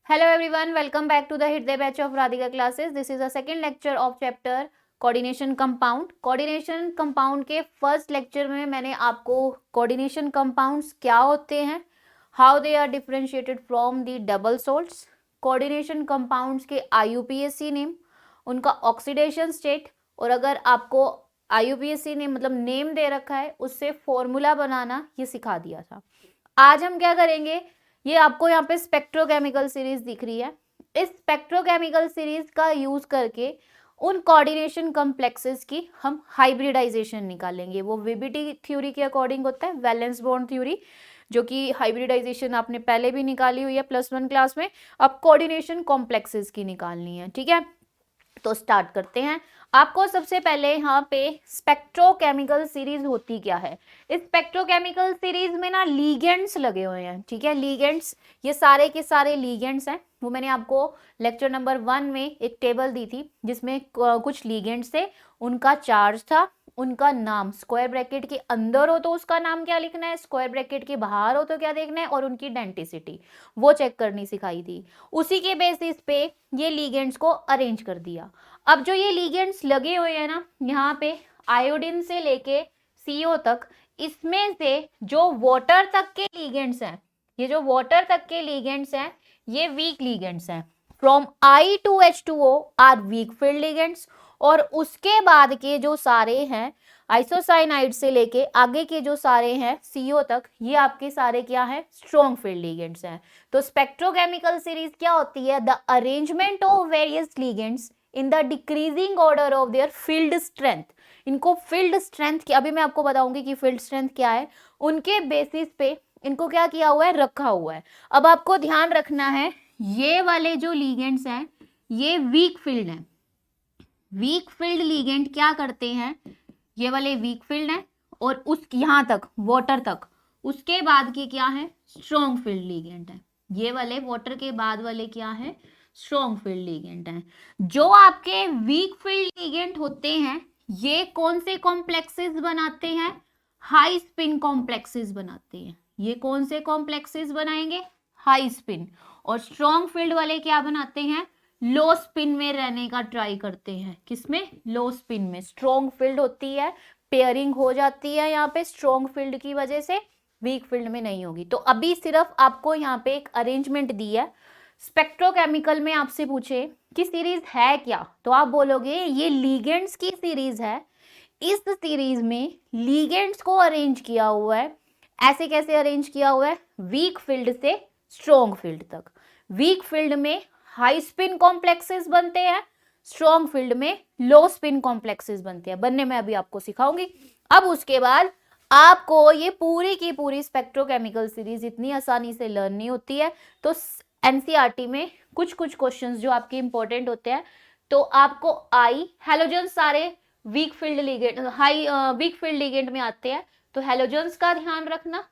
Hello everyone, welcome back to the Hit the Batch of Radhika classes. This is the second lecture of chapter coordination compound. Coordination compound के first lecture में मैंने आपको coordination compounds क्या होते हैं, how they are differentiated from the double salts, coordination compounds के IUPAC name, उनका oxidation state, और अगर आपको IUPAC नेम मतलब नेम दे रखा है उससे फॉर्मूला बनाना ये सिखा दिया था. आज हम क्या करेंगे, ये आपको यहाँ पे स्पेक्ट्रोकेमिकल सीरीज दिख रही है. इस स्पेक्ट्रोकेमिकल सीरीज का यूज करके उन कोऑर्डिनेशन कॉम्प्लेक्सेस की हम हाइब्रिडाइजेशन निकालेंगे. वो VBT थ्योरी के अकॉर्डिंग होता है, वैलेंस बॉन्ड थ्योरी, जो कि हाइब्रिडाइजेशन आपने पहले भी निकाली हुई है +1 क्लास में. अब कोऑर्डिनेशन कॉम्प्लेक्सेस की निकालनी है. ठीक है, तो स्टार्ट करते हैं. आपको सबसे पहले यहाँ पे स्पेक्ट्रोकेमिकल सीरीज होती क्या है. इस स्पेक्ट्रोकेमिकल सीरीज में ना लीगेंड्स लगे हुए हैं. ठीक है, लीगेंड्स, ये सारे के सारे लीगेंड्स हैं. वो मैंने आपको लेक्चर नंबर 1 में एक टेबल दी थी जिसमें कुछ लीगेंड्स थे, उनका चार्ज था, उनका नाम, स्क्वायर ब्रैकेट के अंदर हो तो उसका नाम क्या लिखना है, स्क्वायर ब्रैकेट के बाहर हो तो क्या देखना है, और उनकी डेंसिटी वो चेक करनी सिखाई थी. उसी के बेसिस पे ये लीगेंड्स को अरेंज कर दिया. अब जो ये लीगेंड्स लगे हुए हैं ना यहाँ पे, आयोडीन से लेके CO तक, इसमें से जो वाटर तक के लीगेंड्स हैं, ये जो वाटर तक के लीगेंड्स हैं ये वीक लीगेंड्स हैं. From I to H2O are weak field ligands. और उसके बाद के जो सारे हैं आइसोसाइनाइड से लेके आगे के जो सारे हैं CO तक, ये आपके सारे क्या है, स्ट्रॉन्ग फील्ड लीगेंड्स हैं. तो स्पेक्ट्रोकेमिकल सीरीज क्या होती है, the arrangement of various ligands in the decreasing order of their field strength. इनको फील्ड स्ट्रेंथ की, अभी मैं आपको बताऊंगी कि फील्ड स्ट्रेंथ क्या है, उनके बेसिस पे इनको क्या किया हुआ है, रखा हुआ है. अब आपको ध्यान रखना है, ये वाले जो लीगेंड्स हैं ये वीक फील्ड हैं. वीक फील्ड लीगेंड क्या करते हैं, ये वाले वीक फील्ड हैं, और उस यहाँ तक वाटर तक, उसके बाद के क्या है, स्ट्रॉन्ग फील्ड लीगेंड है. ये वाले वाटर के बाद वाले क्या है, स्ट्रॉन्ग फील्ड लीगेंड हैं. जो आपके वीक फील्ड लीगेंड होते हैं ये कौन से कॉम्प्लेक्सेस बनाते हैं, हाई स्पिन कॉम्प्लेक्सेस बनाते हैं. ये कौन से कॉम्प्लेक्सेस बनाएंगे, हाई स्पिन. और स्ट्रॉन्ग फील्ड वाले क्या बनाते हैं, लो स्पिन में रहने का ट्राई करते हैं. किसमें, लो स्पिन में. स्ट्रॉन्ग फील्ड होती है, पेयरिंग हो जाती है यहाँ पे स्ट्रॉन्ग फील्ड की वजह से, वीक फील्ड में नहीं होगी. तो अभी सिर्फ आपको यहाँ पे एक अरेंजमेंट दी है. स्पेक्ट्रोकेमिकल में आपसे पूछे कि सीरीज है क्या, तो आप बोलोगे ये लीगेंड्स की सीरीज है. इस सीरीज में लीगेंड्स को अरेंज किया हुआ है. ऐसे कैसे अरेंज किया हुआ है, वीक फील्ड से स्ट्रॉन्ग फील्ड तक. वीक फील्ड में हाई स्पिन कॉम्प्लेक्सेस बनते हैं, स्ट्रॉन्ग फील्ड में लो स्पिन कॉम्प्लेक्सेस बनते हैं. बनने में अभी आपको सिखाऊंगी. अब उसके बाद आपको ये पूरी की पूरी स्पेक्ट्रोकेमिकल सीरीज इतनी आसानी से लर्न नहीं होती है. तो NCERT में कुछ कुछ क्वेश्चंस जो आपके इंपॉर्टेंट होते हैं, तो आपको हैलोजन सारे weak field ligand, weak field ligand में आते हैं. तो हैलोजन्स का ध्यान रखना,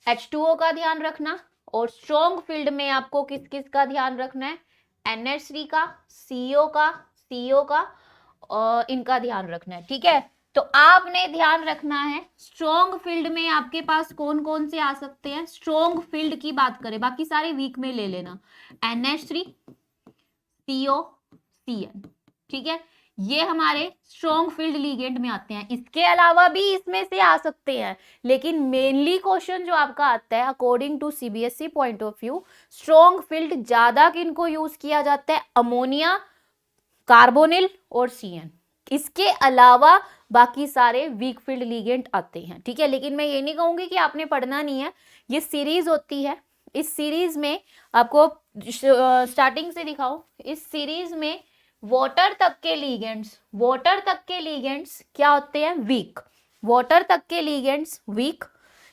H2O का ध्यान रखना, और स्ट्रॉन्ग फील्ड में आपको किस किस का ध्यान रखना है, NH3 का, CO का, और इनका ध्यान रखना है. ठीक है, तो आपने ध्यान रखना है स्ट्रॉन्ग फील्ड में आपके पास कौन कौन से आ सकते हैं. स्ट्रॉन्ग फील्ड की बात करें, बाकी सारे वीक में ले लेना, NH3, CO, CN. ठीक है, ये हमारे स्ट्रॉन्ग फील्ड लीगेंड में आते हैं. इसके अलावा भी इसमें से आ सकते हैं, लेकिन मेनली क्वेश्चन जो आपका आता है according to CBSE point of view, strong field ज्यादा किनको यूज किया जाता है, अमोनिया, कार्बोनिल और CN. इसके अलावा बाकी सारे वीक फील्ड लीगेंड आते हैं. ठीक है, लेकिन मैं ये नहीं कहूंगी कि आपने पढ़ना नहीं है. ये सीरीज होती है, इस सीरीज में आपको स्टार्टिंग से दिखाओ, इस सीरीज में वाटर तक के लीगेंड्स क्या होते हैं, वीक. वाटर तक के लीगेंड्स वीक.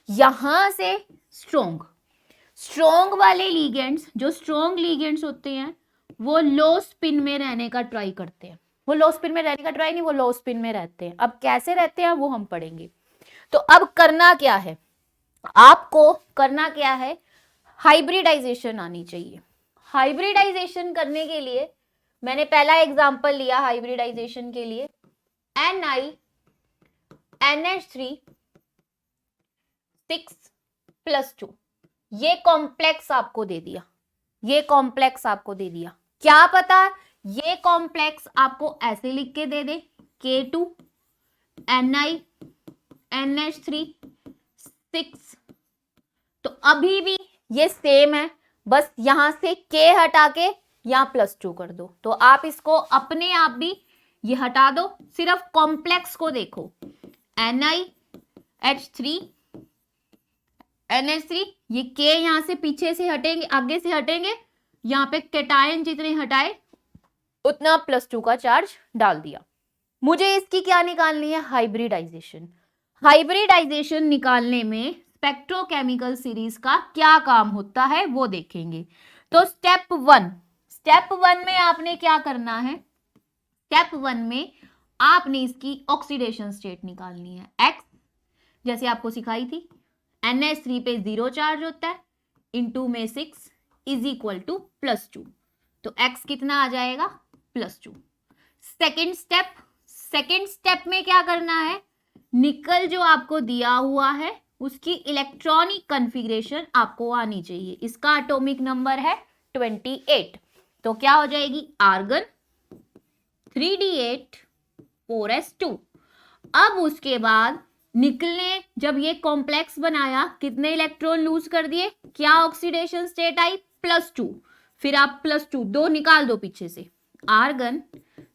यहां से स्ट्रॉन्ग वाले लीगेंड्स, जो स्ट्रॉन्ग लीगेंड्स होते हैं वो लो स्पिन में रहने का ट्राई करते हैं. वो लो स्पिन में रहने का ट्राई नहीं, वो लो स्पिन में रहते हैं. अब कैसे रहते हैं वो हम पढ़ेंगे. तो अब करना क्या है, आपको करना क्या है, हाइब्रिडाइजेशन आनी चाहिए. हाइब्रिडाइजेशन करने के लिए मैंने पहला एग्जांपल लिया हाइब्रिडाइजेशन के लिए, NiNH3 6+2. ये कॉम्प्लेक्स आपको दे दिया. ये कॉम्प्लेक्स आपको दे दिया, क्या पता ये कॉम्प्लेक्स आपको ऐसे लिख के दे दे K2 Ni NH3 6, तो अभी भी ये सेम है, बस यहां से K हटा के यहां +2 कर दो, तो आप इसको अपने आप भी ये हटा दो, सिर्फ कॉम्प्लेक्स को देखो NiH3 NH3, ये K यहां से पीछे से हटेंगे, आगे से हटेंगे, यहाँ पे कैटायन जितने हटाए उतना +2 का चार्ज डाल दिया। मुझे इसकी क्या निकालनी है, हाइब्रिडाइजेशन। हाइब्रिडाइजेशन निकालने में स्पेक्ट्रोकेमिकल सीरीज का क्या काम होता है वो देखेंगे। तो स्टेप वन में आपने क्या करना है, स्टेप वन में आपने इसकी ऑक्सीडेशन स्टेट निकालनी है। X जैसे आपको सिखाई थी, NH3 पे 0 चार्ज होता है, इंटू में 6 इज इक्वल टू +2, तो X कितना आ जाएगा +2। सेकेंड स्टेप में क्या करना है, निकल जो आपको दिया हुआ है उसकी इलेक्ट्रॉनिक कॉन्फ़िगरेशन आपको आनी चाहिए। इसका एटॉमिक नंबर है 28, तो क्या हो जाएगी, आर्गन 3d8 4s2। अब उसके बाद निकल ने जब ये कॉम्प्लेक्स बनाया कितने इलेक्ट्रॉन लूज कर दिए, क्या ऑक्सीडेशन स्टेट आई +2, फिर आप +2 दो निकाल दो पीछे से, आर्गन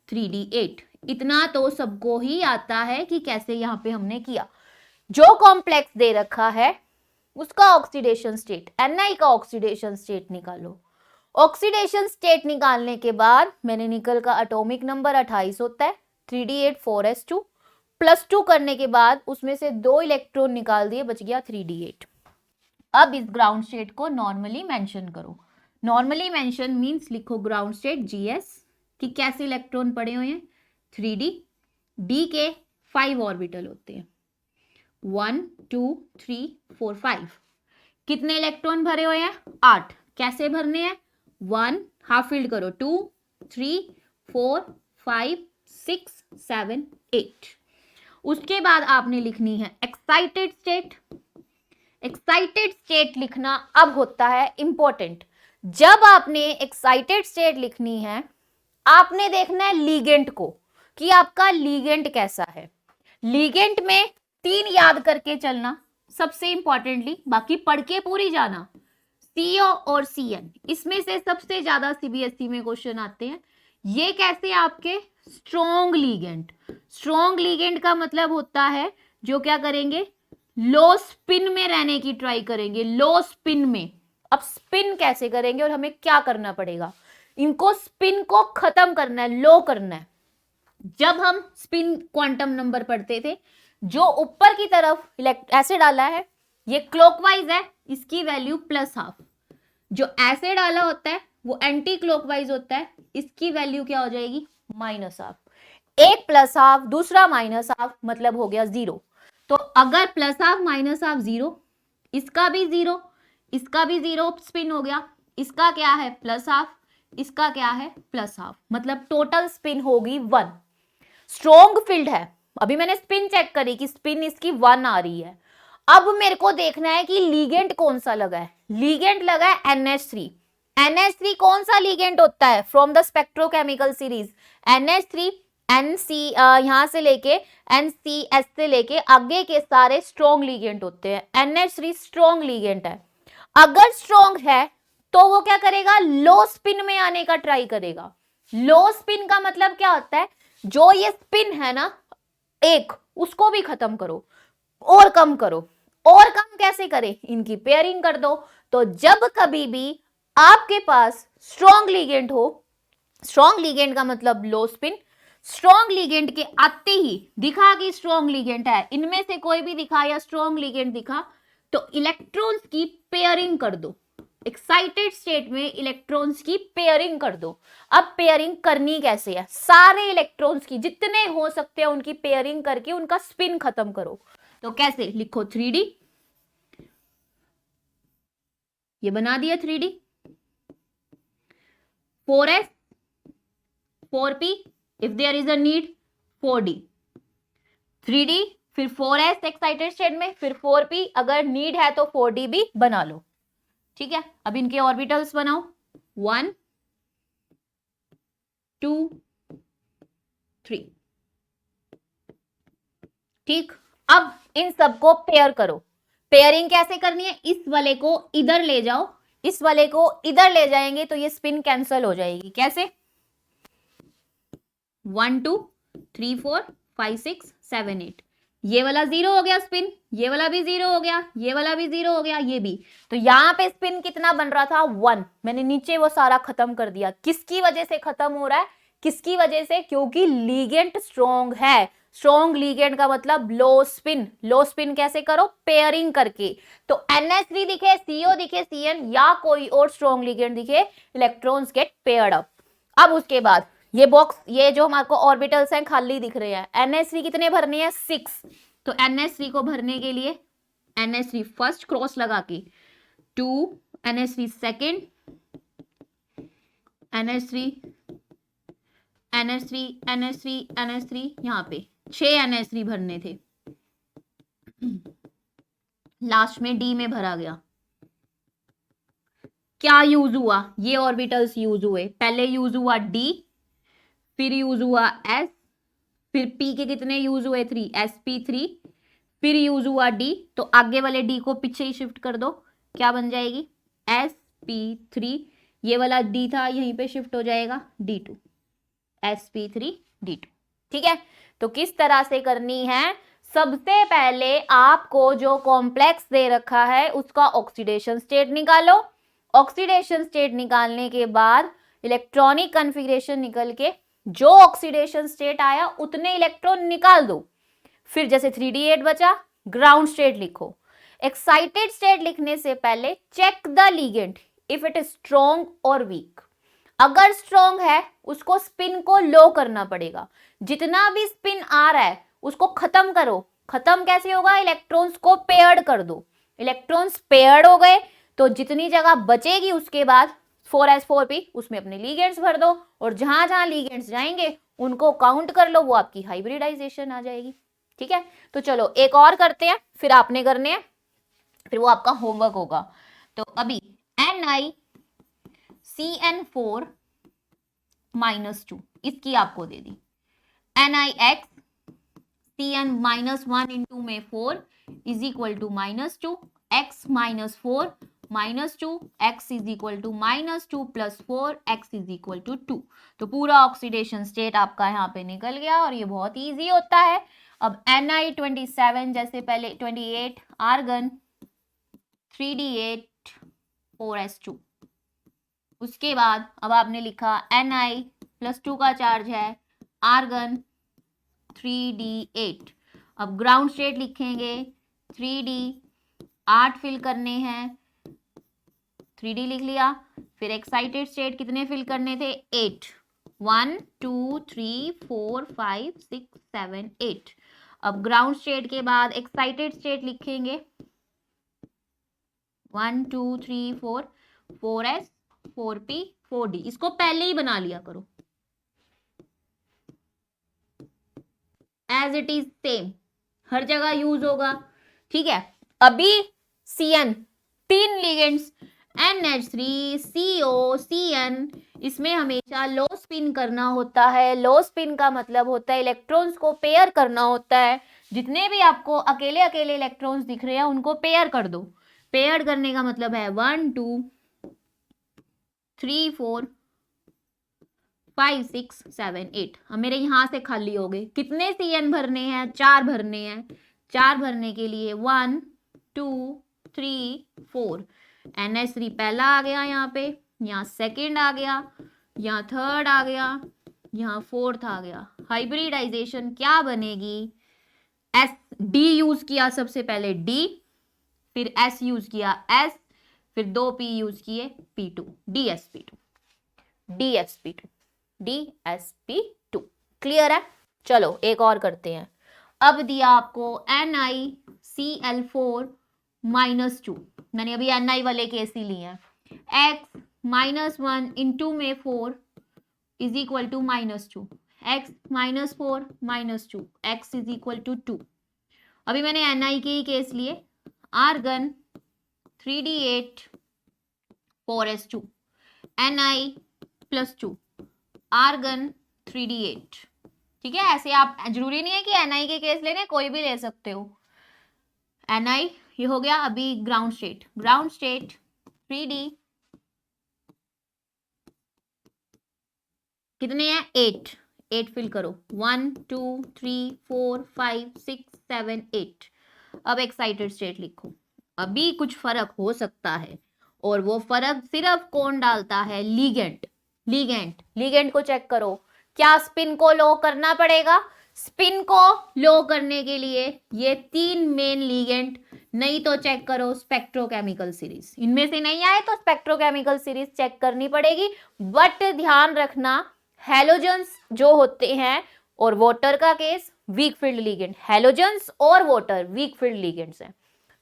3d8। इतना तो सबको ही आता है कि कैसे यहां पे हमने किया। जो कॉम्प्लेक्स दे रखा है उसका ऑक्सीडेशन स्टेट, Ni का ऑक्सीडेशन स्टेट निकालो। ऑक्सीडेशन स्टेट निकालने के बाद मैंने निकल का एटॉमिक नंबर 28 होता है, 3d8 4s2, +2 करने के बाद उसमें से 2 इलेक्ट्रॉन निकाल दिए, बच गया 3d8। अब इस ग्राउंड स्टेट को नॉर्मली मेंशन करो। नॉर्मली मेंशन मींस लिखो ग्राउंड स्टेट GS कि कैसे इलेक्ट्रॉन पड़े हुए हैं, 3d, d के 5 ऑर्बिटल होते हैं, 1 2 3 4 5। कितने इलेक्ट्रॉन भरे हुए हैं, 8। कैसे भरने हैं, 1 हाफ फिल्ड करो, 2 3 4 5 6 7 8। उसके बाद आपने लिखनी है एक्साइटेड स्टेट। एक्साइटेड स्टेट लिखना अब होता है इंपॉर्टेंट। जब आपने एक्साइटेड स्टेट लिखनी है आपने देखना है लीगेंट को कि आपका लीगेंट कैसा है। लीगेंट में 3 याद करके चलना सबसे इंपॉर्टेंटली, बाकी पढ़ के पूरी जाना। CO और CN इसमें से सबसे ज्यादा CBSE में क्वेश्चन आते हैं। ये कैसे आपके स्ट्रॉन्ग लीगेंट। स्ट्रॉन्ग लीगेंट का मतलब होता है जो क्या करेंगे, लो स्पिन में रहने की ट्राई करेंगे, लो स्पिन में। अब स्पिन कैसे करेंगे और हमें क्या करना पड़ेगा, इनको स्पिन को खत्म करना है, लो करना है। जब हम स्पिन क्वांटम नंबर पढ़ते थे, जो ऊपर की तरफ ऐसे डाला है ये क्लॉकवाइज है, इसकी वैल्यू +½ जो ऐसे डाला होता है वो एंटी क्लॉकवाइज होता है, इसकी वैल्यू क्या हो जाएगी -½ एक +½ दूसरा -½ मतलब हो गया 0। तो अगर +½ -½ 0, इसका भी 0, इसका भी 0 स्पिन हो गया, इसका क्या है +½ इसका क्या है +½ मतलब टोटल स्पिन होगी 1। स्ट्रॉन्ग फील्ड है, अभी मैंने स्पिन चेक करी कि स्पिन इसकी 1 आ रही है। अब मेरे को देखना है कि लीगेंट कौन सा लगा है। लीगेंट लगा है NH3। NH3 कौन सा लीगेंट होता है from the spectrochemical series, NH3 NC यहां से लेके NCS से लेके आगे के सारे स्ट्रॉन्ग लीगेंट होते हैं। NH3 स्ट्रॉन्ग लीगेंट है। अगर स्ट्रॉन्ग है तो वो क्या करेगा, लो स्पिन में आने का ट्राई करेगा। लो स्पिन का मतलब क्या होता है, जो ये स्पिन है ना एक, उसको भी खत्म करो और कम करो। और कम कैसे करें, इनकी पेयरिंग कर दो। तो जब कभी भी आपके पास स्ट्रॉन्ग लीगेंट हो, स्ट्रॉन्ग लीगेंट का मतलब लो स्पिन, स्ट्रॉन्ग लीगेंट के आते ही दिखा कि स्ट्रॉन्ग लीगेंट है, इनमें से कोई भी दिखा या स्ट्रॉन्ग लीगेंट दिखा, तो इलेक्ट्रॉन्स की पेयरिंग कर दो। एक्साइटेड स्टेट में इलेक्ट्रॉन्स की पेयरिंग कर दो। अब पेयरिंग करनी कैसे है, सारे इलेक्ट्रॉन्स की जितने हो सकते हैं उनकी पेयरिंग करके उनका स्पिन खत्म करो। तो कैसे लिखो, 3D, ये बना दिया 3D, 4s 4p if there is a need, 4d, 3D फिर 4s एक्साइटेड स्टेट में, फिर 4p अगर नीड है तो 4d भी बना लो। ठीक है, अब इनके ऑर्बिटल्स बनाओ। 1 2 3। ठीक, अब इन सबको पेयर करो। पेयरिंग कैसे करनी है, इस वाले को इधर ले जाओ, इस वाले को इधर ले जाएंगे तो ये स्पिन कैंसिल हो जाएगी। कैसे? 1 2 3 4 5 6 7 8, ये वाला 0 हो गया स्पिन, ये वाला भी 0 हो गया, ये वाला भी 0 हो गया, ये भी। तो यहां पे स्पिन कितना बन रहा था? 1। मैंने नीचे वो सारा खत्म कर दिया। किसकी वजह से खत्म हो रहा है? किसकी वजह से? क्योंकि लीगेंड स्ट्रॉन्ग है। स्ट्रॉन्ग लीगेंड का मतलब लो स्पिन। लो स्पिन कैसे करो? पेयरिंग करके। तो NH3 दिखे, CO दिखे, CN या कोई और स्ट्रॉन्ग लीगेंड दिखे, इलेक्ट्रॉन्स गेट पेयर्ड अप। अब उसके बाद ये बॉक्स, ये जो हमारे को ऑर्बिटल्स हैं खाली दिख रहे हैं, NH3 कितने भरने हैं? 6। तो NH3 को भरने के लिए NH3 फर्स्ट क्रॉस लगा के 2, NH3 second, NH3 NH3 NH3 NH3, यहाँ पे 6 NH3 भरने थे, लास्ट में D में भरा गया। क्या यूज हुआ? ये ऑर्बिटल्स यूज हुए। पहले यूज हुआ D, फिर यूज हुआ S, फिर P के कितने यूज हुए? 3, sp3, फिर यूज हुआ D। तो आगे वाले D को पीछे ही शिफ्ट कर दो, क्या बन जाएगी? sp3। ये वाला D था, यहीं पे शिफ्ट हो जाएगा D2, sp3 D2। ठीक है, तो किस तरह से करनी है? सबसे पहले आपको जो कॉम्प्लेक्स दे रखा है उसका ऑक्सीडेशन स्टेट निकालो। ऑक्सीडेशन स्टेट निकालने के बाद इलेक्ट्रॉनिक कॉन्फ़िगरेशन निकल के जो ऑक्सीडेशन स्टेट आया उतने इलेक्ट्रॉन निकाल दो। फिर जैसे 3d8 बचा, ग्राउंड स्टेट लिखो। एक्साइटेड स्टेट लिखने से पहले check the ligand if it is strong और वीक। अगर स्ट्रॉन्ग है उसको स्पिन को लो करना पड़ेगा। जितना भी स्पिन आ रहा है उसको खत्म करो। खत्म कैसे होगा? इलेक्ट्रॉन्स को पेयर्ड कर दो। इलेक्ट्रॉन्स पेयर्ड हो गए तो जितनी जगह बचेगी उसके बाद 4s4p उसमें अपने लीगेंड्स भर दो, और जहां जहां लीगेंड्स जाएंगे उनको काउंट कर लो, वो आपकी हाइब्रिडाइजेशन आ जाएगी। ठीक है, तो चलो एक और करते हैं, फिर आपने करने हैं, फिर वो आपका होमवर्क होगा। तो अभी NiCN4 -2 इसकी आपको दे दी। NiX CN -1 इंटू में 4 is equal to -2, x -4 -2, x is equal to -2 plus 4, x is equal to 2। तो पूरा ऑक्सीडेशन स्टेट आपका यहाँ पे निकल गया, और ये बहुत इजी होता है। अब Ni27 जैसे पहले 28 आर्गन 3d8 4s2। उसके बाद अब आपने लिखा Ni+2 का चार्ज है आर्गन 3d8। अब ग्राउंड स्टेट लिखेंगे 3d, 8 फिल करने हैं, 3d लिख लिया। फिर एक्साइटेड स्टेट कितने फिल करने थे? 8, 1 2 3 4 5 6 7 8। अब ग्राउंड स्टेट के बाद एक्साइटेड स्टेट लिखेंगे 1 2 3 4, 4s 4p 4d। इसको पहले ही बना लिया करो, एज इट इज सेम हर जगह यूज होगा। ठीक है, अभी CN 3 ligands NH3 CO CN, इसमें हमेशा लो स्पिन करना होता है। लो स्पिन का मतलब होता है इलेक्ट्रॉन्स को पेयर करना होता है। जितने भी आपको अकेले अकेले इलेक्ट्रॉन्स दिख रहे हैं उनको पेयर कर दो। पेयर करने का मतलब है 1 2 3 4 5 6 7 8। अब मेरे यहां से खाली हो गए। कितने CN भरने हैं? 4 भरने हैं। 4 भरने के लिए 1 2 3 4। NH3 पहला आ गया, यहाँ पे, यहाँ सेकेंड आ गया, यहाँ थर्ड आ गया, यहाँ फोर्थ आ गया। हाइब्रिडाइजेशन क्या बनेगी? D यूज किया सबसे पहले D, फिर S यूज किया S, फिर 2 P यूज किए P2, DsP2 DsP2 DsP2। Clear है? चलो एक और करते हैं। अब दिया आपको NiCl4 -2। मैंने अभी Ni वाले केस ही लिए हैं। x -1 इंटू में 4 is equal to -2, x -4 -2, x is equal to 2। अभी मैंने Ni के ही केस लिए। Argon 3d8 4s2, Ni+2 argon 3d8। ठीक है, ऐसे आप, जरूरी नहीं है कि Ni के केस लेने, कोई भी ले सकते हो। Ni ये हो गया। अभी ग्राउंड स्टेट 3d कितने हैं 8 फिल करो 1 2 3 4 5 6 7 8। अब एक्साइटेड स्टेट लिखो। अभी कुछ फर्क हो सकता है और वो फर्क सिर्फ कौन डालता है, लीगेंट को चेक करो। क्या स्पिन को लो करना पड़ेगा? स्पिन को लो करने के लिए ये 3 मेन लीगेंट, नहीं तो चेक करो स्पेक्ट्रोकेमिकल सीरीज। इनमें से नहीं आए तो स्पेक्ट्रोकेमिकल सीरीज चेक करनी पड़ेगी। बट ध्यान रखना हैलोजन्स जो होते हैं और वाटर का case weak field ligand, halogens और वाटर वीक फील्ड लीगेंड्स हैं।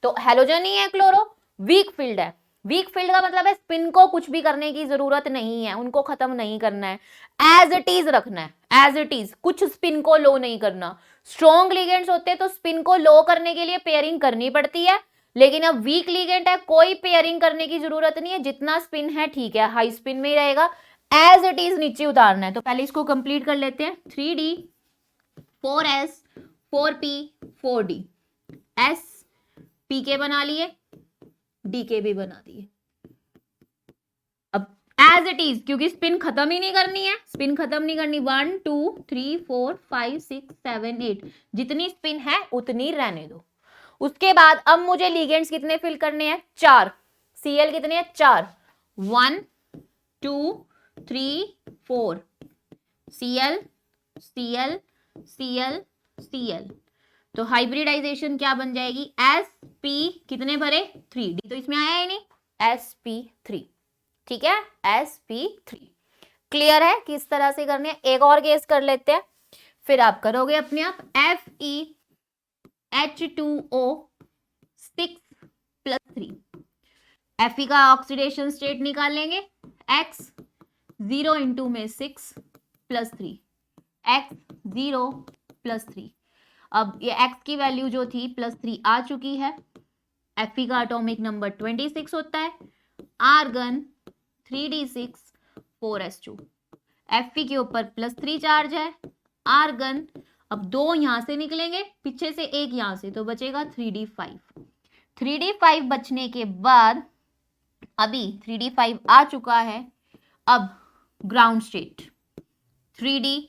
तो हैलोजन ही है क्लोरो, वीक फील्ड है। वीक फील्ड का मतलब है स्पिन को कुछ भी करने की जरूरत नहीं है, उनको खत्म नहीं करना है, एज इट इज रखना है, एज इट इज, कुछ स्पिन को लो नहीं करना। स्ट्रॉन्ग लीगेंड्स होते हैं तो स्पिन को लो करने के लिए पेयरिंग करनी पड़ती है, लेकिन अब वीक लीगेंड है, कोई पेयरिंग करने की जरूरत नहीं है, जितना स्पिन है ठीक है, हाई स्पिन में ही रहेगा, एज इट इज नीचे उतारना है। तो पहले इसको कंप्लीट कर लेते हैं। 3d 4s 4p 4d, s pk बना लिए, dk भी बना दिए। अब एज इट इज, क्योंकि स्पिन खत्म ही नहीं करनी है, स्पिन खत्म नहीं करनी। 1 2 3 4 5 6 7 8, जितनी स्पिन है उतनी रहने दो। उसके बाद अब मुझे लीगेंड्स कितने फिल करने हैं? 4। Cl कितने हैं? 4। 1 2 3 4 Cl Cl Cl Cl। तो हाइब्रिडाइजेशन क्या बन जाएगी? sp कितने भरे? 3d, तो इसमें आया ही नहीं, sp3। ठीक है, sp3। क्लियर है किस तरह से करने हैं? एक और केस कर लेते हैं, फिर आप करोगे अपने आप। FeH2O 6+3, Fe का ऑक्सीडेशन स्टेट निकाल लेंगे। x 0 इंटू में 6+3, x 0+3। अब ये x की वैल्यू जो थी +3 आ चुकी है। Fe का एटॉमिक नंबर 26 होता है, आर्गन 3d6 4s2। Fe के ऊपर +3 चार्ज है, आर्गन, अब 2 यहां से निकलेंगे, पीछे से 1 यहां से, तो बचेगा 3d5। 3d5 बचने के बाद अभी 3d5 आ चुका है। अब ग्राउंड स्टेट 3d,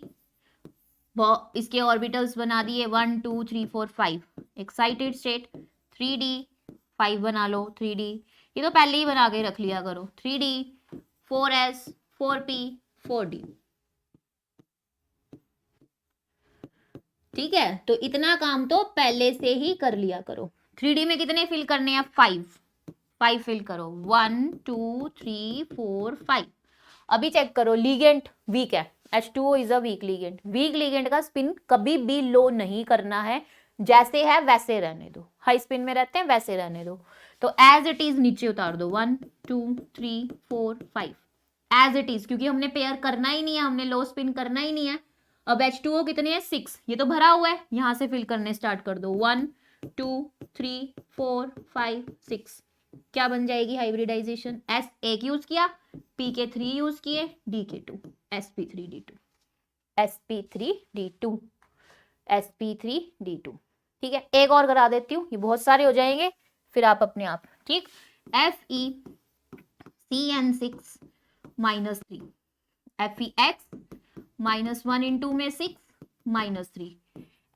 इसके ऑर्बिटल्स बना दिए 1 2 3 4 5। एक्साइटेड स्टेट 3d 5 बना लो, 3d ये तो पहले ही बना के रख लिया करो, 3d 4s 4p 4d। ठीक है, तो इतना काम तो पहले से ही कर लिया करो। 3d में कितने फिल करने हैं? 5 फिल करो, 1 2 3 4 5। अभी चेक करो, लीगेंट वीक है, H2O is a weak ligand. Weak ligand का स्पिन कभी भी लो नहीं करना है, जैसे है वैसे रहने दो, हाई स्पिन में रहते हैं वैसे रहने दो। तो एज इट इज नीचे उतार दो, 1 2 3 4 5 एज इट इज, क्योंकि हमने पेयर करना ही नहीं है, हमने लो स्पिन करना ही नहीं है। अब H2O कितने हैं? 6, ये तो भरा हुआ है, यहां से फिल करने स्टार्ट कर दो, 1 2 3 4 5 6। क्या बन जाएगी हाइब्रिडाइजेशन? S एक यूज किया, P के 3 यूज किए, D के 2, sp3d2 sp3d2 sp3d2। ठीक है, एक और करा देती हूँ, ये बहुत सारे हो जाएंगे, फिर आप अपने आप। ठीक, FeCN6 -3, FeX -1 इंटू में 6 -3,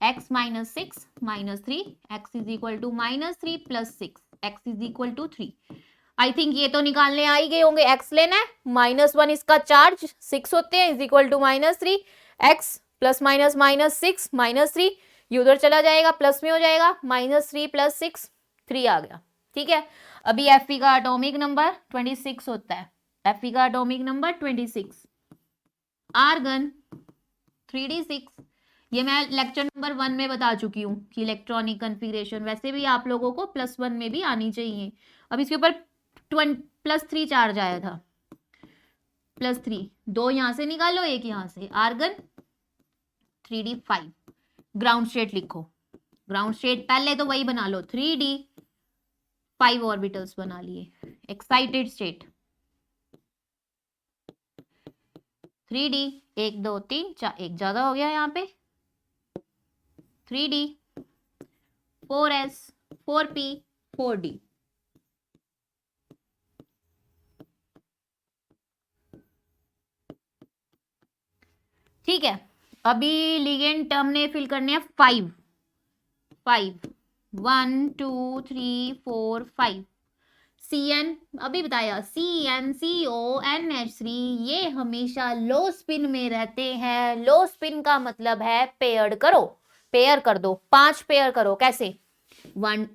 x -6 -3, x is equal to -3 + 6, x is equal to 3। I think ये तो निकालने आ ही गए होंगे। x लेना है, -1 इसका चार्ज 6 होते हैं, इज इक्वल टू -3, x + -6 -3, ये उधर चला जाएगा, प्लस में हो जाएगा, -3 + 6 3 आ गया। ठीक है, अभी Fe का एटॉमिक नंबर 26 होता है, Fe का एटॉमिक नंबर 26, आर्गन 3d6। ये मैं लेक्चर नंबर 1 में बता चुकी हूँ कि इलेक्ट्रॉनिक कन्फिगरेशन वैसे भी आप लोगों को +1 में भी आनी चाहिए। अब इसके ऊपर +3 चार्ज आया था, +3, 2 यहां से निकालो, 1 यहां से, आर्गन 3d5। ग्राउंड स्टेट लिखो, ग्राउंड स्टेट पहले तो वही बना लो, 3d 5 ऑर्बिटल्स बना लिए। एक्साइटेड स्टेट 3D, 1 2 3 4, एक ज्यादा हो गया यहाँ पे, 3D, 4S, 4P, 4D। ठीक है, अभी लिगेंड हमने फिल करने हैं 5, 1 2 3 4 5। CN अभी बताया, CnCONH3 ये हमेशा लो स्पिन में रहते हैं। लो स्पिन का मतलब है पेयर्ड करो, पेयर कर दो, 5 पेयर करो। कैसे? 1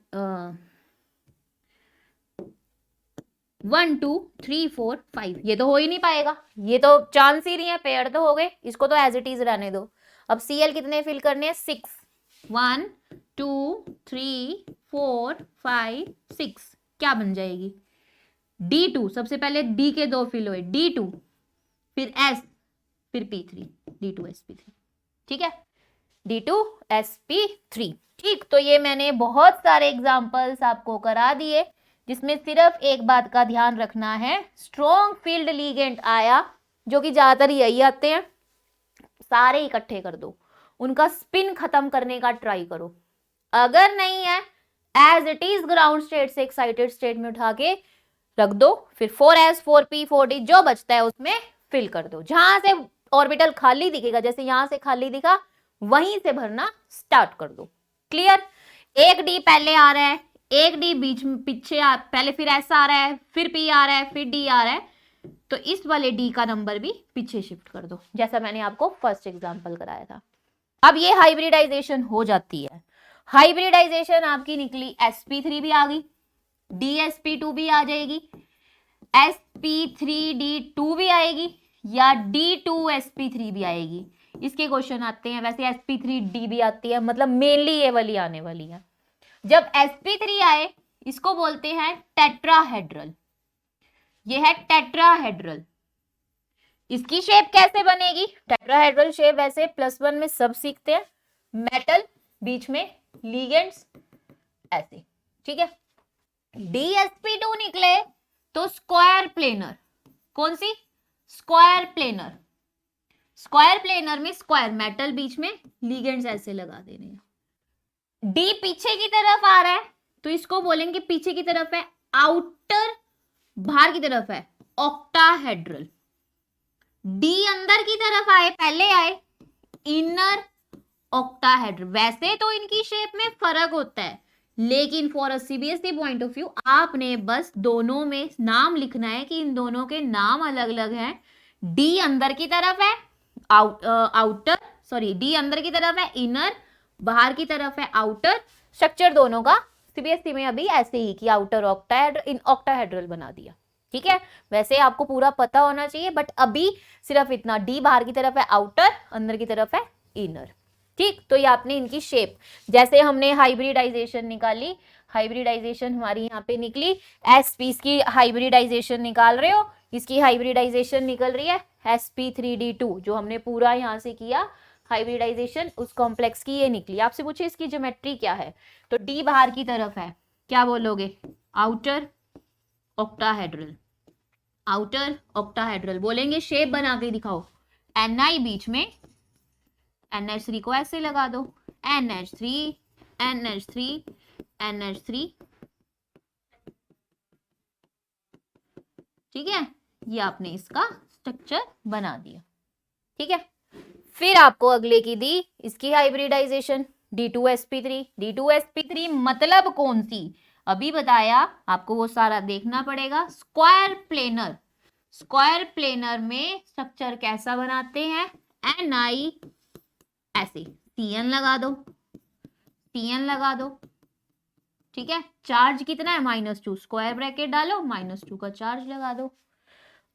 1 2 3 4 5, ये तो हो ही नहीं पाएगा, ये तो चांस ही नहीं है, पेयर तो हो गए, इसको तो एज इट इज रहने दो। अब Cl कितने फिल करने हैं? 6, 1 2 3 4 5 6, क्या बन जाएगी? D2, सबसे पहले D के 2 फिल हुए, D2, फिर S, फिर P3, D2sp3। ठीक है, D2sp3। ठीक, तो ये मैंने बहुत सारे एग्जाम्पल्स आपको करा दिए, जिसमें सिर्फ एक बात का ध्यान रखना है, स्ट्रॉन्ग फील्ड लिगेंड आया, जो कि ज्यादातर यही आते हैं, सारे इकट्ठे कर दो, उनका स्पिन खत्म करने का ट्राई करो। अगर नहीं है, as it is ground state से एक्साइटेड स्टेट में उठा के रख दो, फिर 4s 4p 4d जो बचता है उसमें फिल कर दो। जहां से ऑर्बिटल खाली दिखेगा, जैसे यहां से खाली दिखा, वहीं से भरना स्टार्ट कर दो। क्लियर? एक डी पहले आ रहा है, एक डी बीच में पीछे पहले फिर एस आ रहा है, फिर पी आ रहा है, फिर डी आ रहा है, तो इस वाले डी का नंबर भी पीछे शिफ्ट कर दो, जैसा मैंने आपको फर्स्ट एग्जांपल कराया था। अब ये हाइब्रिडाइजेशन हो जाती है। हाइब्रिडाइजेशन आपकी निकली, sp3 भी आ गई, dsp2 भी आ जाएगी, sp3d2 भी आएगी, या d2sp3 भी आएगी। इसके क्वेश्चन आते हैं, वैसे sp3d भी आती है, मतलब मेनली ये वाली आने वाली है। जब sp3 आए, इसको बोलते हैं टेट्राहेड्रल। ये है टेट्राहेड्रल। इसकी शेप कैसे बनेगी? टेट्राहेड्रल शेप वैसे +1 में सब सीखते हैं, मेटल, बीच में लिगेंड्स, ऐसे। ठीक है, dsp2 निकले तो स्क्वायर प्लेनर। कौन सी? Square planar. स्क्वायर प्लेनर में स्क्वायर, मेटल बीच में, लिगेंड्स ऐसे लगा देने हैं। डी पीछे की तरफ आ रहा है तो इसको बोलेंगे, पीछे की तरफ है आउटर, बाहर की तरफ है ऑक्टाहेड्रल। डी अंदर की तरफ आए, पहले आए इनर ऑक्टाहेड्रल। वैसे तो इनकी शेप में फर्क होता है, लेकिन for a CBSE point of view आपने बस दोनों में नाम लिखना है कि इन दोनों के नाम अलग अलग हैं। डी अंदर की तरफ है आउटर, सॉरी, डी अंदर की तरफ है इनर, बाहर की तरफ है आउटर। स्ट्रक्चर दोनों का सीबीएसई में अभी ऐसे ही कि आउटर ऑक्टाहेड्रल बना दिया। ठीक है, वैसे आपको पूरा पता होना चाहिए, बट अभी सिर्फ इतना, डी बाहर की तरफ है आउटर, अंदर की तरफ है इनर। ठीक, तो ये आपने इनकी शेप, जैसे हमने हाइब्रिडाइजेशन निकाली, हाइब्रिडाइजेशन हमारी यहाँ पे निकली, एसपी की हाइब्रिडाइजेशन निकाल रहे हो, इसकी हाइब्रिडाइजेशन निकल रही है sp3d2, जो हमने पूरा यहाँ से किया हाइब्रिडाइजेशन, उस कॉम्प्लेक्स की ये निकली। आपसे पूछे इसकी ज्योमेट्री क्या है, तो डी बाहर की तरफ है, क्या बोलोगे? आउटर ऑक्टाहेड्रल, आउटर ऑक्टाहेड्रल बोलेंगे। शेप बना के दिखाओ, Ni बीच में, NH3 को ऐसे लगा दो, NH3 NH3 NH3। ठीक है, ये आपने इसका स्ट्रक्चर बना दिया। ठीक है, फिर आपको अगले की दी, इसकी हाइब्रिडाइजेशन D2sp3। D2sp3 मतलब कौन सी? अभी बताया आपको, वो सारा देखना पड़ेगा। स्क्वायर प्लेनर, स्क्वायर प्लेनर में स्ट्रक्चर कैसा बनाते हैं? Ni ऐसे, Cn लगा दो, Cn लगा दो। ठीक है, चार्ज कितना है? -2, स्क्वायर ब्रैकेट डालो, -2 का चार्ज लगा दो।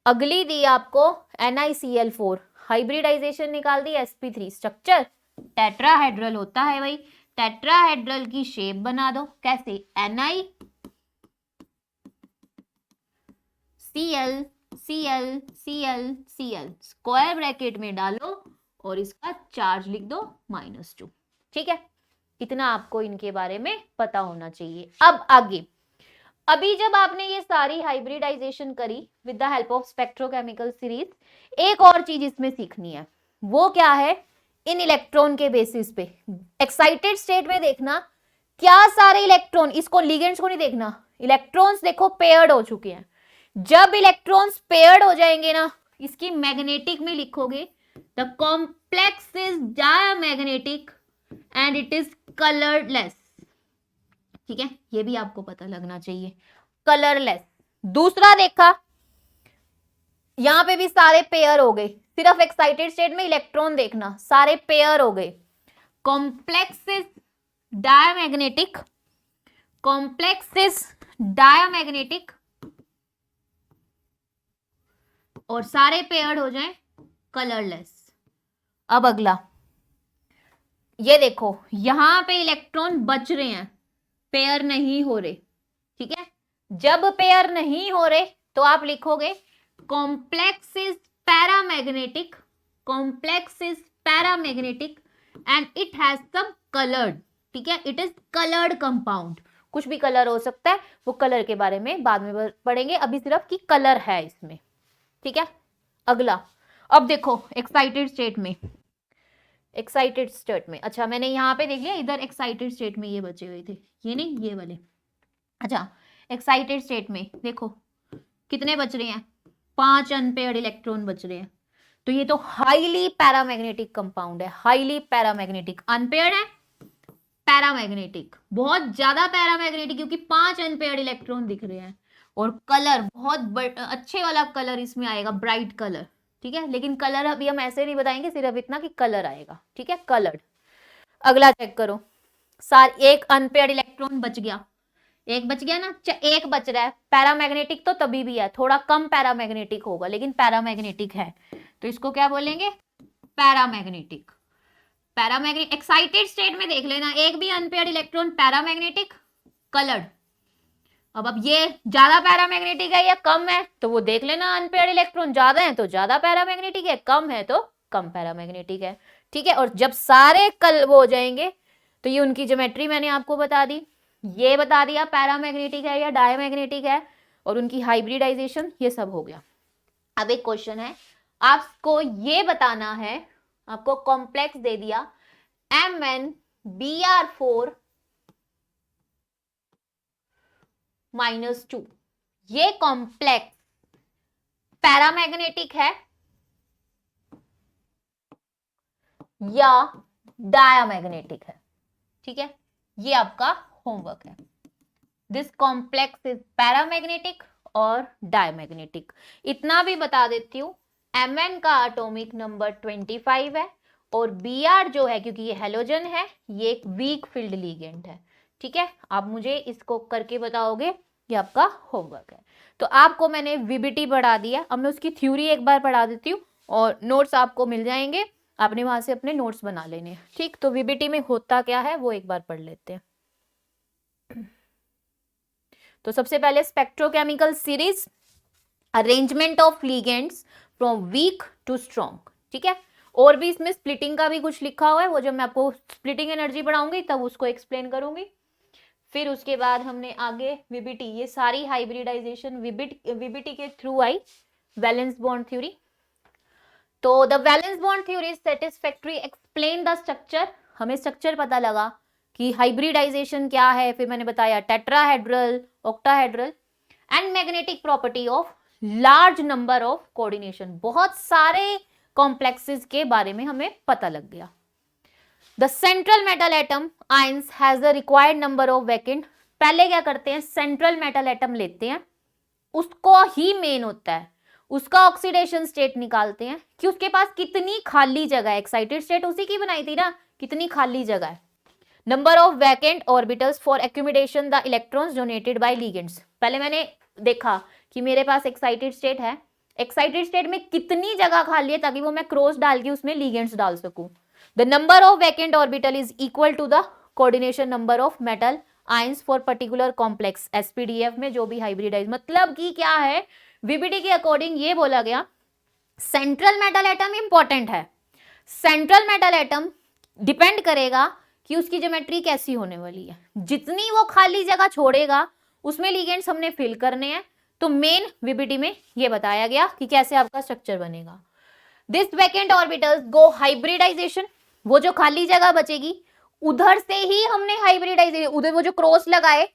अगली दी आपको NiCl4, हाइब्रिडाइजेशन निकाल दी sp3, स्ट्रक्चर टेट्राहेड्रल होता है भाई, टेट्राहेड्रल की शेप बना दो। कैसे? Ni Cl Cl Cl Cl, square bracket में डालो और इसका चार्ज लिख दो -2। ठीक है, इतना आपको इनके बारे में पता होना चाहिए। अब आगे, अभी जब आपने ये सारी हाइब्रिडाइजेशन करी with the help of spectrochemical series, एक और चीज इसमें सीखनी है, वो क्या है, इन इलेक्ट्रॉन के बेसिस पे एक्साइटेड स्टेट में देखना क्या सारे इलेक्ट्रॉन, इसको लिगेंड्स को नहीं देखना, इलेक्ट्रॉन्स देखो पेयर्ड हो चुके हैं। जब इलेक्ट्रॉन्स पेयर्ड हो जाएंगे ना, इसकी मैग्नेटिक में लिखोगे the complex is diamagnetic and it is colourless. ठीक है, ये भी आपको पता लगना चाहिए, कलरलेस। दूसरा देखा, यहां पे भी सारे पेयर हो गए, सिर्फ एक्साइटेड स्टेट में इलेक्ट्रॉन देखना, सारे पेयर हो गए। Complex is diamagnetic, complex is diamagnetic और सारे पेयर्ड हो जाएं कलरलेस। अब अगला ये देखो, यहां पे इलेक्ट्रॉन बच रहे हैं, पेयर नहीं हो रहे। ठीक है, जब पेयर नहीं हो रहे तो आप लिखोगे complex is paramagnetic, complex is paramagnetic and it has some coloured. ठीक है, इट इज कलर्ड कंपाउंड, कुछ भी कलर हो सकता है, वो कलर के बारे में बाद में पढ़ेंगे, अभी सिर्फ की कलर है इसमें। ठीक है, अगला अब देखो एक्साइटेड स्टेट में, एक्साइटेड स्टेट में, अच्छा मैंने यहाँ पे देख लिया, इधर एक्साइटेड स्टेट में ये बचे हुए थे, ये नहीं ये वाले। अच्छा एक्साइटेड स्टेट में देखो कितने बच रहे हैं, 5 अनपेयर्ड इलेक्ट्रॉन बच रहे हैं, तो ये तो हाईली पैरामैग्नेटिक कंपाउंड है, हाईली पैरामैग्नेटिक। अनपेयर्ड है, पैरामैग्नेटिक, बहुत ज्यादा पैरामैग्नेटिक, क्योंकि 5 अनपेयर्ड इलेक्ट्रॉन दिख रहे हैं और कलर बहुत अच्छे वाला कलर इसमें आएगा, ब्राइट कलर। ठीक है, लेकिन कलर अभी हम ऐसे नहीं बताएंगे, सिर्फ इतना कि कलर आएगा। ठीक है, कलर्ड। अगला चेक करो, एक अनपेयर्ड इलेक्ट्रॉन बच गया, एक बच गया ना, एक बच रहा है, पैरामैग्नेटिक तो तभी भी है, थोड़ा कम पैरामैग्नेटिक होगा लेकिन पैरामैग्नेटिक है, तो इसको क्या बोलेंगे, पैरामैग्नेटिक। पैरामैग्नेटिक एक्साइटेड स्टेट में देख लेना, एक भी अनपेयर्ड इलेक्ट्रॉन पैरामैग्नेटिक, कलर्ड। अब ये ज्यादा पैरामैग्नेटिक है या कम है, तो वो देख लेना, अनपेयर्ड इलेक्ट्रॉन ज्यादा है तो ज्यादा पैरामैग्नेटिक है, कम है तो कम पैरामैग्नेटिक है। ठीक है, और जब सारे वो हो जाएंगे तो ये उनकी ज्योमेट्री मैंने आपको बता दी, ये बता दिया पैरामैग्नेटिक है या डायमैग्नेटिक है, और उनकी हाइब्रिडाइजेशन, ये सब हो गया। अब एक क्वेश्चन है, आपको ये बताना है, आपको कॉम्प्लेक्स दे दिया MnBr4 -2, ये कॉम्प्लेक्स पैरामैग्नेटिक है या डायमैग्नेटिक है। ठीक है, ये आपका होमवर्क है, दिस कॉम्प्लेक्स इज पैरामैग्नेटिक और डायमैग्नेटिक। इतना भी बता देती हूं, Mn का एटॉमिक नंबर 25 है और Br जो है, क्योंकि ये हेलोजन है, ये एक वीक फील्ड लिगेंड है। ठीक है, आप मुझे इसको करके बताओगे, ये आपका होमवर्क है। तो आपको मैंने VBT पढ़ा दिया, अब मैं उसकी थ्योरी एक बार पढ़ा देती हूँ और नोट्स आपको मिल जाएंगे, आपने वहां से अपने नोट्स बना लेने हैं। ठीक, तो VBT में होता क्या है वो एक बार पढ़ लेते हैं। तो सबसे पहले spectrochemical series, arrangement of ligands from weak to strong. ठीक है, और भी इसमें स्प्लिटिंग का भी कुछ लिखा हुआ है, वो जब मैं आपको स्प्लिटिंग एनर्जी पढ़ाऊंगी तब उसको एक्सप्लेन करूंगी। फिर उसके बाद हमने आगे VBT, ये सारी हाइब्रिडाइजेशन VBT के थ्रू आई, वैलेंस बॉन्ड थ्योरी। तो the valence bond theory is satisfactory, explain the structure, हमें स्ट्रक्चर पता लगा कि हाइब्रिडाइजेशन क्या है, फिर मैंने बताया tetrahedral, octahedral and magnetic property of large number of coordination, बहुत सारे कॉम्प्लेक्सेस के बारे में हमें पता लग गया। The central metal atom ions has the required number of vacant, पहले क्या करते हैं, सेंट्रल मेटल एटम लेते हैं, उसको ही मेन होता है, उसका ऑक्सीडेशन स्टेट निकालते हैं कि उसके पास कितनी खाली जगह है, एक्साइटेड स्टेट उसी की बनाई थी ना, कितनी खाली जगह है। Number of vacant orbitals for accumulation the electrons donated bye ligands, पहले मैंने देखा कि मेरे पास एक्साइटेड स्टेट है, एक्साइटेड स्टेट में कितनी जगह खाली है ताकि वो मैं क्रॉस डाल के उसमें लिगेंड्स डाल सकूं। The number of vacant orbital is equal to the coordination number of metal ions for particular complex, SPDF में जो भी हाइब्रिडाइज, मतलब कि क्या है, VBT के अकॉर्डिंग ये बोला गया सेंट्रल मेटल एटम इंपॉर्टेंट है, सेंट्रल मेटल एटम डिपेंड करेगा कि उसकी ज्योमेट्री कैसी होने वाली है, जितनी वो खाली जगह छोड़ेगा उसमें लिगेंड्स हमने फिल करने हैं। तो मेन वीबीटी में ये बताया गया कि कैसे आपका स्ट्रक्चर बनेगा। This vacant orbitals go hybridisation, वो जो खाली जगह बचेगी उधर से ही हमने हाइब्रिडाइजेशन, उधर वो जो क्रॉस लगाए,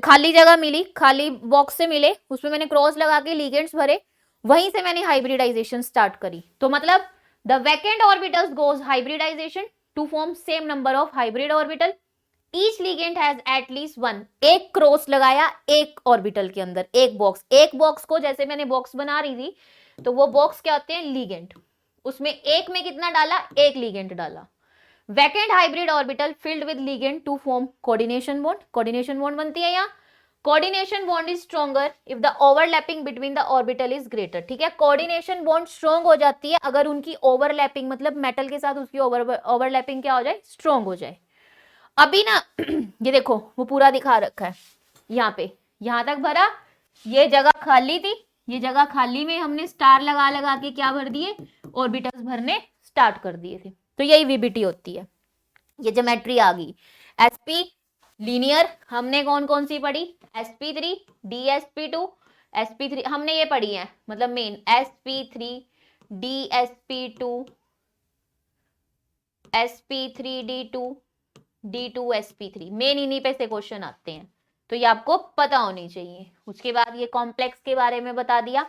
खाली जगह मिली, खाली बॉक्स से मिले, उसमें मैंने क्रॉस लगा के लिगेंड्स भरे, वहीं से मैंने हाइब्रिडाइजेशन स्टार्ट करी। तो मतलब the vacant orbitals goes hybridisation to form same number of hybrid orbital, each ligand has at least one, एक क्रॉस लगाया एक ऑर्बिटल के अंदर, एक बॉक्स को जैसे मैंने बॉक्स बना रही थी, तो वो बॉक्स क्या होते हैं, लिगेंड, उसमें एक में कितना डाला, एक लिगेंड डाला। Vacant hybrid orbital filled with ligand to form coordination bond, coordination bond बनती है यहाँ। Coordination bond is stronger if the overlapping between the orbital is greater, ठीक है, कोऑर्डिनेशन बॉन्ड स्ट्रॉन्ग हो जाती है अगर उनकी ओवरलैपिंग, मतलब मेटल के साथ उसकी ओवरलैपिंग क्या हो जाए, स्ट्रॉन्ग हो जाए। अभी ना ये देखो वो पूरा दिखा रखा है यहाँ पे, यहाँ तक भरा, ये जगह खाली थी, ये जगह खाली में हमने स्टार लगा लगा के क्या भर दिए, ऑर्बिटल्स भरने स्टार्ट कर दिए थे। तो यही वीबीटी होती है। ये ज्योमेट्री आ गई। एसपी लीनियर हमने कौन कौन सी पढ़ी, sp3, dsp2, sp3 हमने ये पढ़ी है, मतलब main sp3, dsp2, sp3d2, d2sp3, main इन्हीं पे से क्वेश्चन आते हैं, तो ये आपको पता होनी चाहिए। उसके बाद ये कॉम्प्लेक्स के बारे में बता दिया।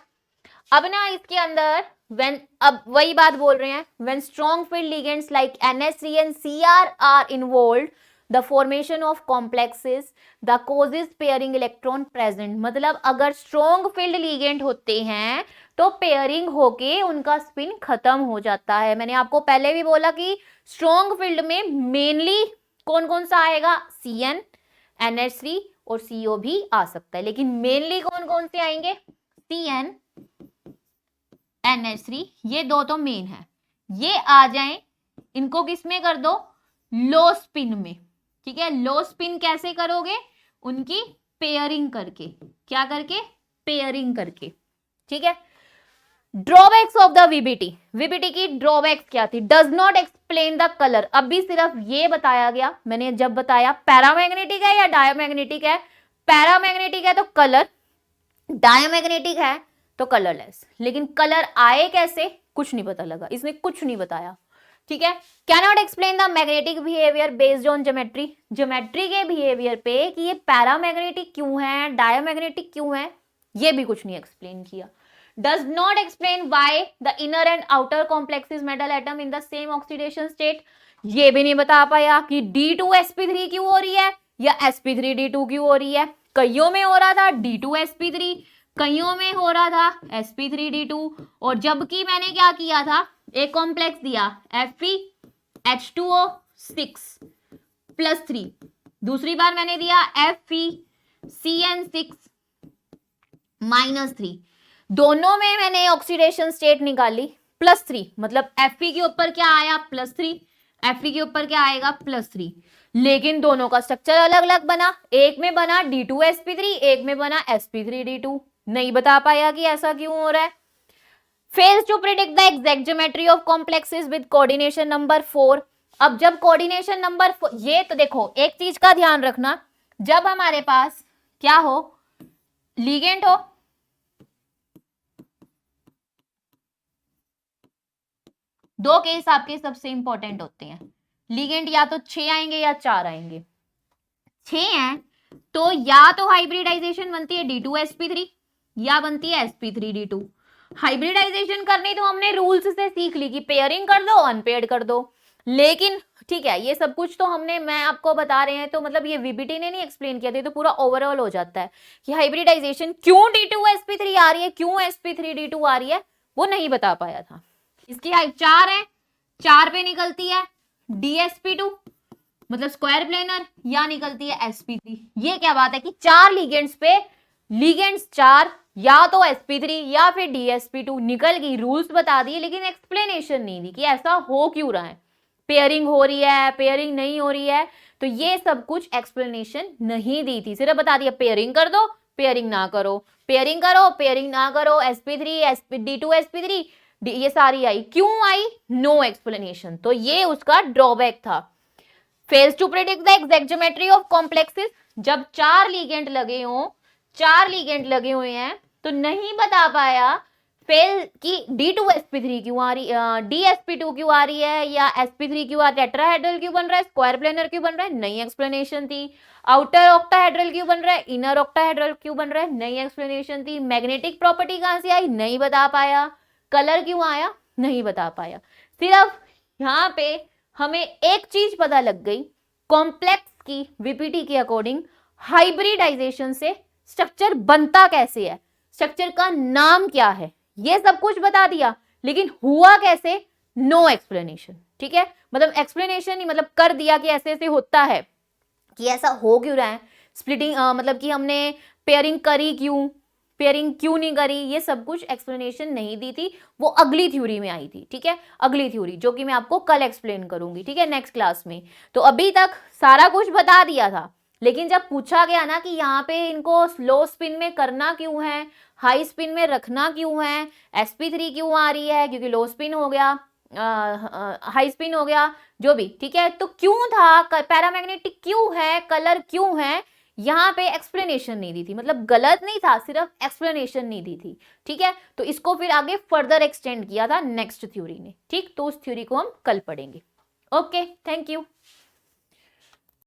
अब ना इसके अंदर when, अब वही बात बोल रहे हैं, when strong field ligands like NH3 and Cr are involved, the formation of complexes, the causes pairing electron present, मतलब अगर strong field ligand होते हैं तो पेयरिंग होके उनका स्पिन खत्म हो जाता है। मैंने आपको पहले भी बोला कि स्ट्रॉन्ग फील्ड में मेनली कौन कौन सा आएगा, Cn, NH3 और CO भी आ सकता है, लेकिन मेनली कौन कौन से आएंगे, Cn, NH3, ये दो तो मेन है, ये आ जाएं, इनको किस में कर दो, लो स्पिन में, ठीक है। लो स्पिन कैसे करोगे, उनकी पेयरिंग करके, क्या करके, पेयरिंग करके, ठीक है। Drawbacks of the VBT, VBT की ड्रॉबैक्स क्या थी, does not explain the colour, अभी सिर्फ ये बताया गया, मैंने जब बताया पैरामैग्नेटिक है या डायमैग्नेटिक है, पैरामैग्नेटिक है तो कलर, डायमैग्नेटिक है तो कलरलेस, लेकिन कलर आए कैसे कुछ नहीं पता लगा, इसने कुछ नहीं बताया, ठीक है। Cannot explain the magnetic behaviour based on geometry, geometry के बिहेवियर पे कि ये पैरामैग्नेटिक क्यों है, डायमैग्नेटिक क्यों है, ये भी कुछ नहीं एक्सप्लेन किया। Does not explain why the inner and outer complexes metal atom in the same oxidation state, ये भी नहीं बता पाया कि D2sp3 क्यों हो रही है या sp3d2 क्यों हो रही है। कईयों में हो रहा था D2sp3, कईयों में हो रहा था sp3d2, और जबकि मैंने क्या किया था, एक कॉम्प्लेक्स दिया FeH2O6+3, दूसरी बार मैंने दिया FeCN6-3, दोनों में मैंने ऑक्सीडेशन स्टेट निकाली +3, मतलब Fe के ऊपर क्या आया +3, Fe के ऊपर क्या आएगा +3, लेकिन दोनों का स्ट्रक्चर अलग अलग बना, एक में बना D2sp3, एक में बना sp3d2, नहीं बता पाया कि ऐसा क्यों हो रहा है। Fails to predict the exact geometry of complexes with coordination number 4, अब जब कोऑर्डिनेशन नंबर 4, ये तो देखो एक चीज का ध्यान रखना, जब हमारे पास क्या हो, लिगेंड हो, दो केस आपके सबसे इंपॉर्टेंट होते हैं, लिगेंड या तो 6 आएंगे या 4 आएंगे, 6 हैं तो या तो हाइब्रिडाइजेशन बनती है D2sp3 या बनती है sp3d2। हाइब्रिडाइजेशन करनी तो हमने रूल्स से सीख ली कि पेयरिंग कर दो, अनपेयर्ड कर दो, लेकिन ठीक है ये सब कुछ तो हमने, मैं आपको बता रहे हैं, तो मतलब ये वीबीटी ने नहीं एक्सप्लेन किया था, तो पूरा ओवरऑल हो जाता है कि हाइब्रिडाइजेशन क्यों D2sp3 आ रही है, क्यों sp3d2 आ रही है, वो नहीं बता पाया था। इसकी हाइट 4 है, 4 पे निकलती है dsp2, मतलब स्क्वायर प्लेनर, या निकलती है sp3। ये क्या बात है कि 4 लिगेंड्स पे, लिगेंड्स 4, या तो sp3 या फिर dsp2 निकल गई, रूल्स बता दिए, लेकिन एक्सप्लेनेशन नहीं दी कि ऐसा हो क्यों रहा है, पेयरिंग हो रही है, पेयरिंग नहीं हो रही है, तो ये सब कुछ एक्सप्लेनेशन नहीं दी थी, सिर्फ बता दिया पेयरिंग कर दो, पेयरिंग ना करो, पेयरिंग करो, पेयरिंग ना करो, sp3 D2sp3, ये सारी आई, क्यों आई, नो एक्सप्लेनेशन, तो ये उसका ड्रॉबैक था। Fails to predict the exact geometry of complexes, जब 4 लिगेंड लगे हों 4 लिगेंड लगे हुए हैं, तो नहीं बता पाया फेल की D2sp3 क्यों आ रही, DsP2 क्यों आ रही है, या sp3 क्यों टेट्राहेड्रल क्यों बन रहा है, स्क्वायर प्लेनर क्यों बन रहा है, नई एक्सप्लेनेशन थी। आउटर ऑक्टाहेड्रल क्यों बन रहा है, इनर ऑक्टाहेड्रल क्यों बन रहा है, नई एक्सप्लेनेशन थी। मैग्नेटिक प्रॉपर्टी कहां से आई, नहीं बता पाया। कलर क्यों आया, नहीं बता पाया। सिर्फ यहाँ पे हमें एक चीज पता लग गई, कॉम्प्लेक्स की वीपीटी के अकॉर्डिंग हाइब्रिडाइजेशन से स्ट्रक्चर बनता कैसे है, स्ट्रक्चर का नाम क्या है, ये सब कुछ बता दिया, लेकिन हुआ कैसे, नो एक्सप्लेनेशन। ठीक है, मतलब एक्सप्लेनेशन ही मतलब कर दिया कि ऐसे ऐसे होता है, कि ऐसा हो क्यों रहा है, स्प्लिटिंग मतलब कि हमने पेयरिंग करी क्यों, पेयरिंग क्यों नहीं करी, ये सब कुछ एक्सप्लेनेशन नहीं दी थी, वो अगली थ्योरी में आई थी। ठीक है, अगली थ्योरी जो कि मैं आपको कल एक्सप्लेन करूंगी, ठीक है, नेक्स्ट क्लास में। तो अभी तक सारा कुछ बता दिया था, लेकिन जब पूछा गया ना कि यहाँ पे इनको लो स्पिन में करना क्यों है, हाई स्पिन में रखना क्यों है, sp3 क्यों आ रही है, क्योंकि लो स्पिन हो गया, हाई स्पिन हो गया, जो भी, ठीक है, तो क्यों था, पैरामैग्नेटिक क्यों है, कलर क्यों है, यहाँ पे एक्सप्लेनेशन नहीं दी थी, मतलब गलत नहीं था, सिर्फ एक्सप्लेनेशन नहीं दी थी। ठीक है, तो इसको फिर आगे फर्दर एक्सटेंड किया था नेक्स्ट थ्योरी ने। ठीक, तो उस थ्योरी को हम कल पढ़ेंगे। Okay, thank you.